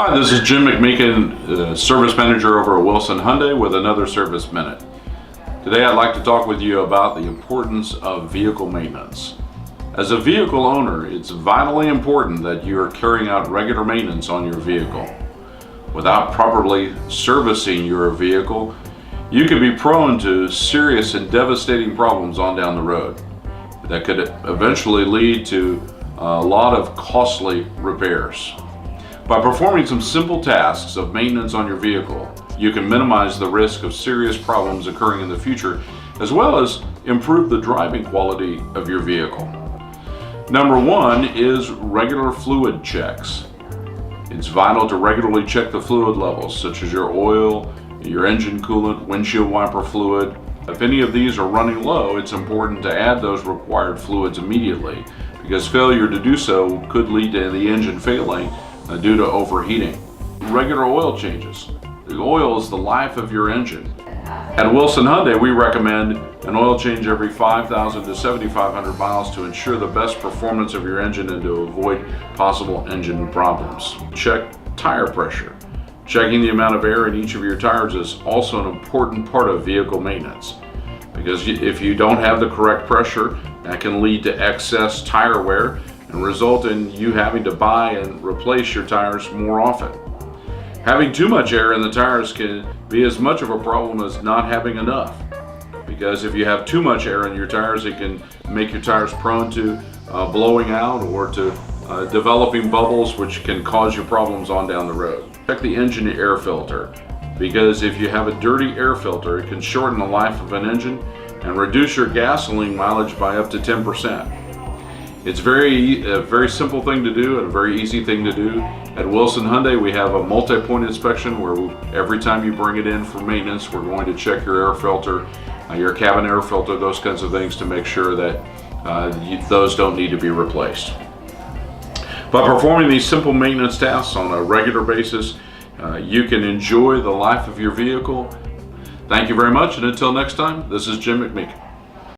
Hi, this is Jim McMeekin, Service Manager over at Wilson Hyundai with another Service Minute. Today I'd like to talk with you about the importance of vehicle maintenance. As a vehicle owner, it's vitally important that you are carrying out regular maintenance on your vehicle. Without properly servicing your vehicle, you can be prone to serious and devastating problems on down the road that could eventually lead to a lot of costly repairs. By performing some simple tasks of maintenance on your vehicle, you can minimize the risk of serious problems occurring in the future, as well as improve the driving quality of your vehicle. Number one is regular fluid checks. It's vital to regularly check the fluid levels, such as your oil, your engine coolant, windshield wiper fluid. If any of these are running low, it's important to add those required fluids immediately, because failure to do so could lead to the engine failing due to overheating. Regular oil changes. The oil is the life of your engine. At Wilson Hyundai, we recommend an oil change every 5,000 to 7,500 miles to ensure the best performance of your engine and to avoid possible engine problems. Check tire pressure. Checking the amount of air in each of your tires is also an important part of vehicle maintenance, because if you don't have the correct pressure, that can lead to excess tire wear and result in you having to buy and replace your tires more often. Having too much air in the tires can be as much of a problem as not having enough, because if you have too much air in your tires, it can make your tires prone to blowing out or to developing bubbles, which can cause you problems on down the road. Check the engine air filter, because if you have a dirty air filter, it can shorten the life of an engine and reduce your gasoline mileage by up to 10%. It's a very simple thing to do and a very easy thing to do. At Wilson Hyundai, we have a multi-point inspection where every time you bring it in for maintenance, we're going to check your air filter, your cabin air filter, those kinds of things, to make sure that those don't need to be replaced. By performing these simple maintenance tasks on a regular basis, you can enjoy the life of your vehicle. Thank you very much, and until next time, this is Jim McMeekin.